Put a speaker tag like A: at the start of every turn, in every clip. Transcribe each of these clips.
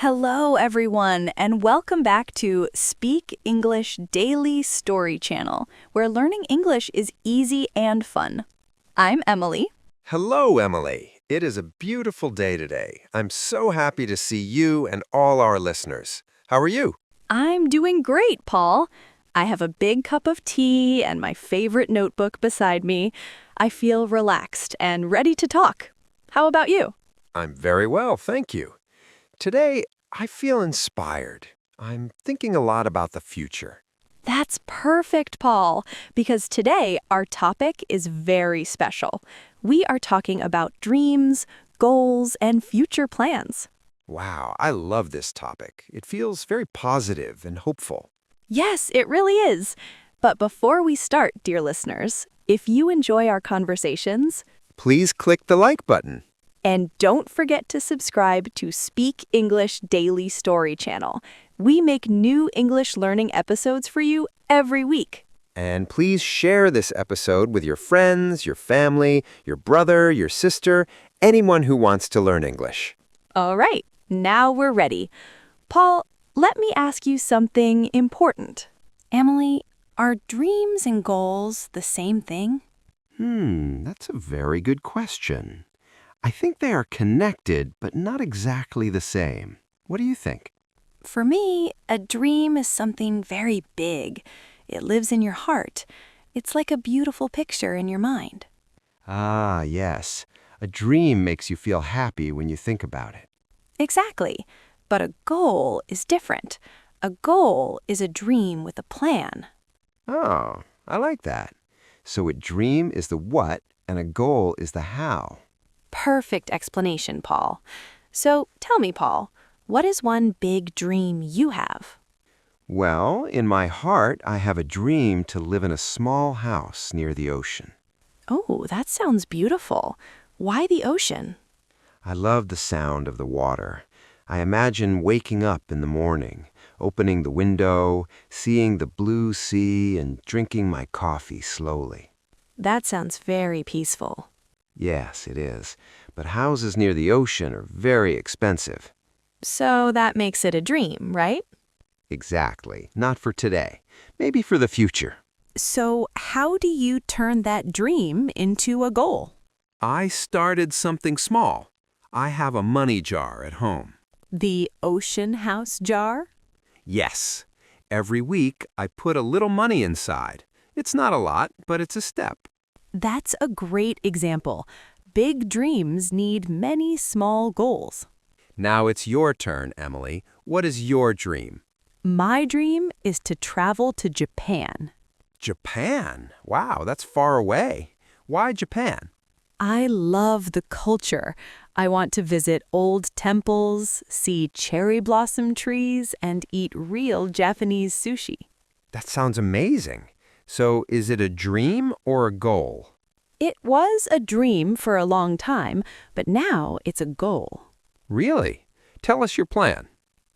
A: Hello, everyone, and welcome back to Speak English Daily Story Channel, where learning English is easy and fun. I'm Emily.
B: Hello, Emily. It is a beautiful day today. I'm so happy to see you and all our listeners. How are you?
A: I'm doing great, Paul. I have a big cup of tea and my favorite notebook beside me. I feel relaxed and ready to talk. How about you?
B: I'm very well, thank you. Today, I feel inspired. I'm thinking a lot about the future.
A: That's perfect, Paul, because today our topic is very special. We are talking about dreams, goals, and future plans.
B: Wow, I love this topic. It feels very positive and hopeful.
A: Yes, it really is. But before we start, dear listeners, if you enjoy our conversations,
B: Please click the like button.
A: and don't forget to subscribe to Speak English Daily Story Channel. We make new English learning episodes for you every week.
B: And please share this episode with your friends, your family, your brother, your sister, anyone who wants to learn English.
A: All right, now we're ready. Paul, let me ask you something important. Emily, are dreams and goals the same thing?
B: That's a very good question. I think they are connected, but not exactly the same. What do you think?
A: For me, a dream is something very big. It lives in your heart. It's like a beautiful picture in your mind.
B: Ah, yes. A dream makes you feel happy when you think about it.
A: Exactly. But a goal is different. A goal is a dream with a plan.
B: Oh, I like that. So a dream is the what, and a goal is the how.
A: Perfect explanation, Paul. So tell me, Paul, what is one big dream you have?
B: Well, in my heart, I have a dream to live in a small house near the ocean.
A: Oh, that sounds beautiful. Why the ocean?
B: I love the sound of the water. I imagine waking up in the morning, opening the window, seeing the blue sea, and drinking my coffee slowly.
A: That sounds very peaceful.
B: Yes, it is. But houses near the ocean are very expensive.
A: So that makes it a dream, right?
B: Exactly. Not for today. Maybe for the future.
A: So how do you turn that dream into a goal?
C: I started something small. I have a money jar at home.
A: The ocean house jar?
C: Yes. Every week, I put a little money inside. It's not a lot, but it's a step.
A: That's a great example. Big dreams need many small goals.
C: Now it's your turn, Emily. What is your dream?
A: My dream is to travel to Japan.
C: Japan? Wow, that's far away. Why Japan?
A: I love the culture. I want to visit old temples, see cherry blossom trees, and eat real Japanese sushi.
B: That sounds amazing. So is it a dream or a goal?
A: It was a dream for a long time, but now it's a goal.
C: Really? Tell us your plan.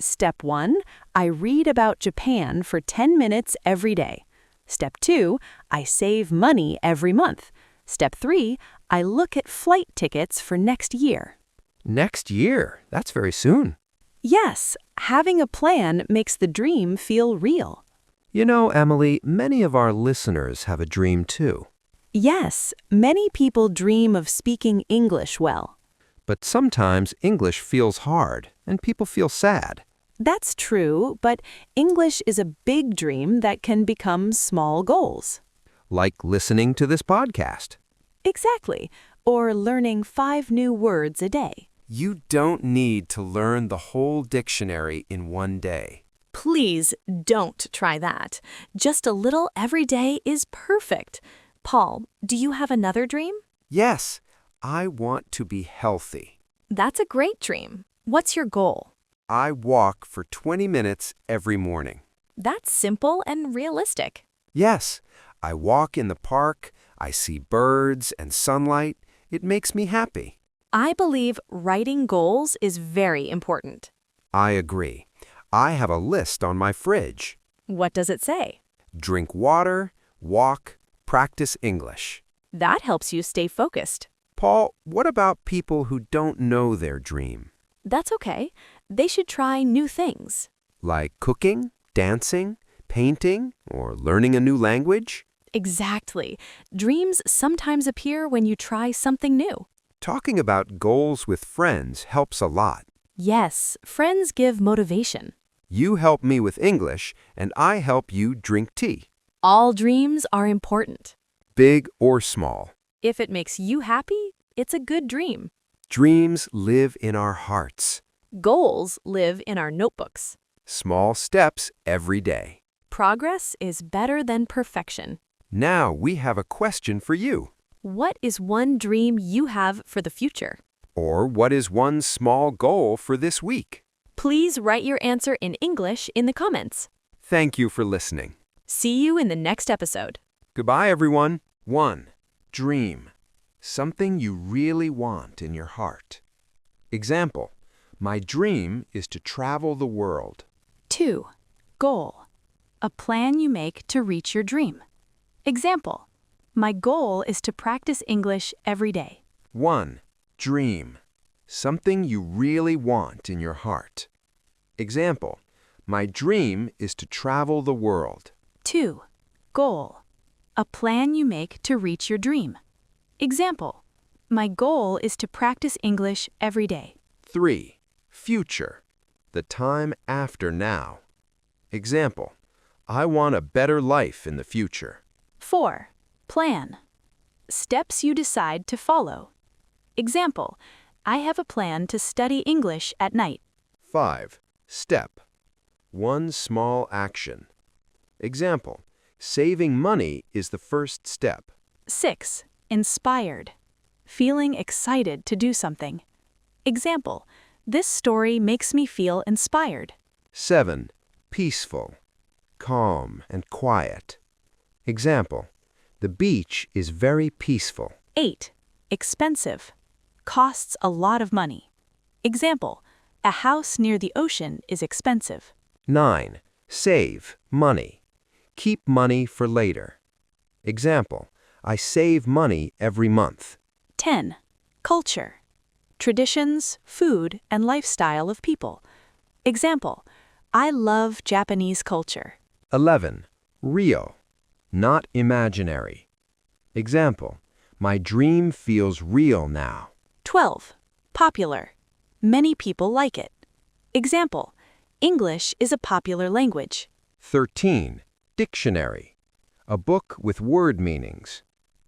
A: Step 1, I read about Japan for 10 minutes every day. Step 2, I save money every month. Step 3, I look at flight tickets for next year.
B: Next year? That's very soon.
A: Yes, having a plan makes the dream feel real.
B: You know, Emily, many of our listeners have a dream too.
A: Yes, many people dream of speaking English well.
B: But sometimes English feels hard, and people feel sad.
A: That's true, but English is a big dream that can become small goals.
B: Like listening to this podcast.
A: Exactly, or learning 5 new words a day.
C: You don't need to learn the whole dictionary in one day.
A: Please don't try that. Just a little every day is perfect. Paul, do you have another dream?
C: Yes, I want to be healthy.
A: That's a great dream. What's your goal?
C: I walk for 20 minutes every morning.
A: That's simple and realistic.
C: Yes, I walk in the park, I see birds and sunlight. It makes me happy.
A: I believe writing goals is very important.
C: I agree. I have a list on my fridge.
A: What does it say?
C: Drink water, walk, practice English.
A: That helps you stay focused.
C: Paul, what about people who don't know their dream?
A: That's okay. They should try new things.
C: Like cooking, dancing, painting, or learning a new language?
A: Exactly. Dreams sometimes appear when you try something new.
C: Talking about goals with friends helps a lot.
A: Yes, friends give motivation.
C: You help me with English, and I help you drink tea.
A: All dreams are important.
C: Big or small.
A: If it makes you happy, it's a good dream.
C: Dreams live in our hearts.
A: Goals live in our notebooks.
C: Small steps every day.
A: Progress is better than perfection.
C: Now we have a question for you.
A: What is one dream you have for the future?
C: Or what is one small goal for this week?
A: Please write your answer in English in the comments.
C: Thank you for listening.
A: See you in the next episode.
C: Goodbye, everyone. 1. Dream. Something you really want in your heart. Example, my dream is to travel the world.
A: 2. Goal. A plan you make to reach your dream. Example, my goal is to practice English every day.
C: 1. Dream. Something you really want in your heart. Example, my dream is to travel the world.
A: 2. Goal. A plan you make to reach your dream. Example, my goal is to practice English every day.
C: 3. Future. The time after now. Example, I want a better life in the future.
A: 4. Plan. Steps you decide to follow. Example, I have a plan to study English at night.
C: 5. Step. One small action. Example, saving money is the first step.
A: 6. Inspired. Feeling excited to do something. Example, this story makes me feel inspired.
C: 7. Peaceful. Calm and quiet. Example, the beach is very peaceful.
A: 8. Expensive. Costs a lot of money. Example, a house near the ocean is expensive.
C: 9. Save money. Keep money for later. Example, I save money every month.
A: 10. Culture. Traditions, food, and lifestyle of people. Example, I love Japanese culture.
C: 11. Real. Not imaginary. Example, my dream feels real now.
A: 12. Popular. Many people like it. Example, English is a popular language.
C: 13. Dictionary. A book with word meanings.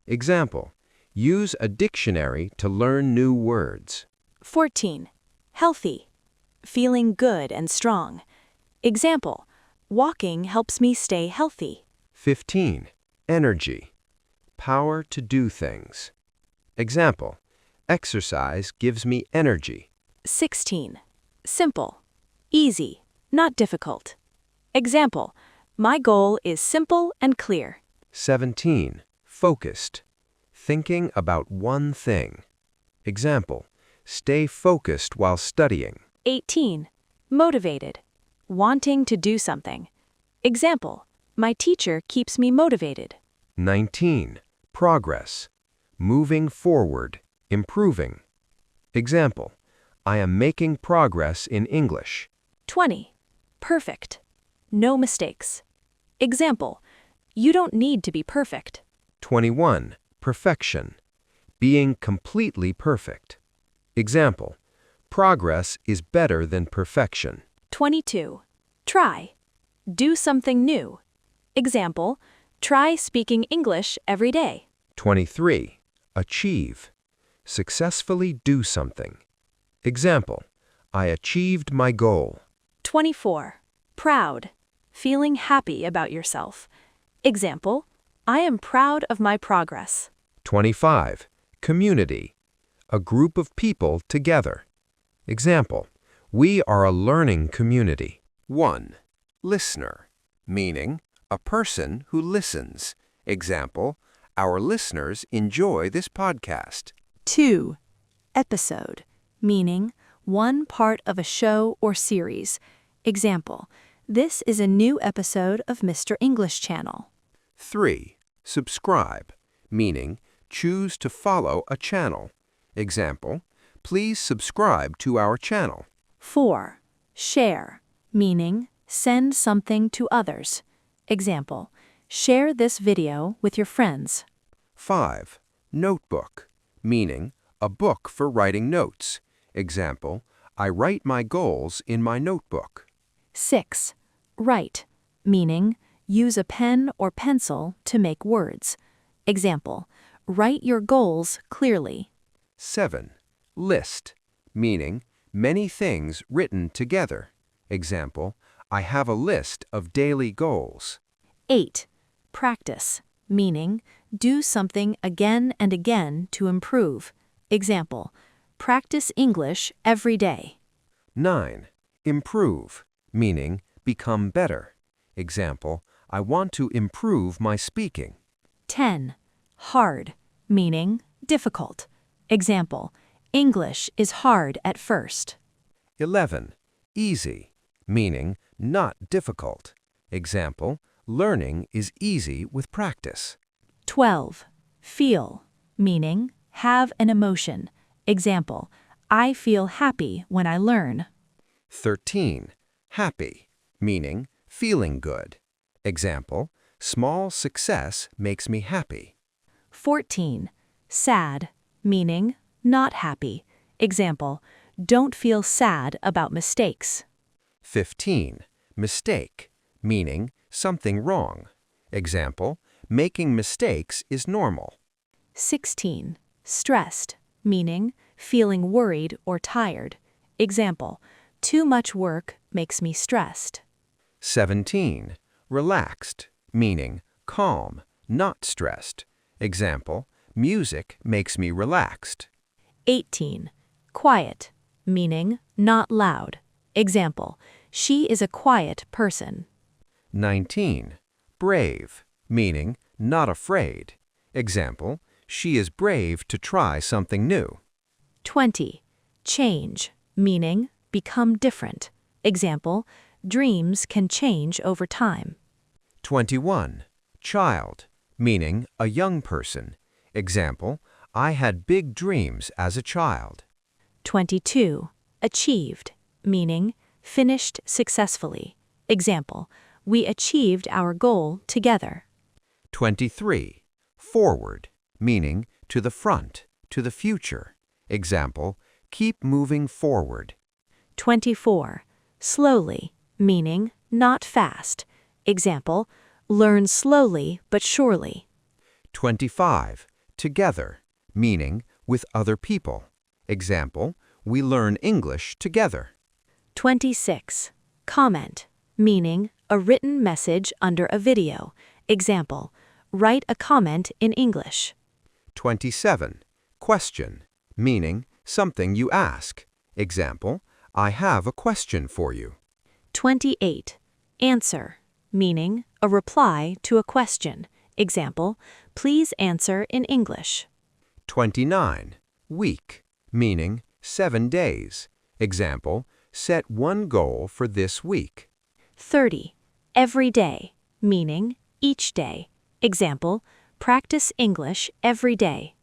C: Example, use a dictionary to learn new words.
A: 14. Healthy. Feeling good and strong. Example, walking helps me stay healthy.
C: 15. Energy. Power to do things. Example, exercise gives me energy.
A: 16. Simple. Easy, not difficult. Example, my goal is simple and clear.
C: 17. Focused. Thinking about one thing. Example, stay focused while studying.
A: 18. Motivated. Wanting to do something. Example, my teacher keeps me motivated.
C: 19. Progress. Moving forward, improving. Example, I am making progress in English.
A: 20. Perfect. No mistakes. Example, you don't need to be perfect.
C: 21. Perfection. Being completely perfect. Example, progress is better than perfection.
A: 22. Try. Do something new. Example, try speaking English every day.
C: 23. Achieve. Successfully do something. Example, I achieved my goal.
A: 24. Proud. Feeling happy about yourself. Example, I am proud of my progress.
C: 25. Community. A group of people together. Example, we are a learning community. 1. Listener. Meaning, a person who listens. Example, our listeners enjoy this podcast.
A: 2. Episode. Meaning, one part of a show or series. Example, this is a new episode of Mr. English Channel.
C: 3. Subscribe. Meaning, choose to follow a channel. Example, please subscribe to our channel.
A: 4. Share, meaning send something to others. Example, share this video with your friends.
C: 5. Notebook, meaning a book for writing notes. Example, I write my goals in my notebook.
A: 6. Write, meaning use a pen or pencil to make words. Example, write your goals clearly.
C: 7. List, meaning many things written together. Example, I have a list of daily goals.
A: 8. Practice, meaning do something again and again to improve. Example, practice English every day.
C: 9. Improve, meaning become better. Example, I want to improve my speaking.
A: 10. Hard, meaning difficult. Example, English is hard at first.
C: 11. Easy, meaning not difficult. Example, learning is easy with practice.
A: 12. Feel, meaning have an emotion. Example, I feel happy when I learn.
C: 13. Happy, meaning feeling good. Example, small success makes me happy.
A: 14. Sad, meaning not happy. Example, don't feel sad about mistakes.
C: 15. Mistake, meaning something wrong. Example, making mistakes is normal.
A: 16. Stressed, meaning feeling worried or tired. Example, too much work makes me stressed.
C: 17. Relaxed, meaning calm, not stressed. Example, music makes me relaxed.
A: 18. Quiet, meaning not loud. Example, she is a quiet person.
C: 19. Brave, meaning not afraid. Example, she is brave to try something new.
A: 20. Change, meaning become different. Example, dreams can change over time.
C: 21. Child, meaning a young person. Example, I had big dreams as a child.
A: 22. Achieved, meaning finished successfully. Example, we achieved our goal together.
C: 23. Forward, meaning to the front, to the future. Example, keep moving forward.
A: 24. Slowly, meaning not fast. Example, learn slowly but surely.
C: 25. Together, meaning with other people. Example, we learn English together.
A: 26. Comment, meaning a written message under a video. Example, write a comment in English.
C: 27. Question, meaning something you ask. Example, I have a question for you.
A: 28. Answer, meaning a reply to a question. Example, please answer in English.
C: 29. Week, meaning 7 days. Example, set one goal for this week.
A: 30. Every day, meaning each day. Example, practice English every day.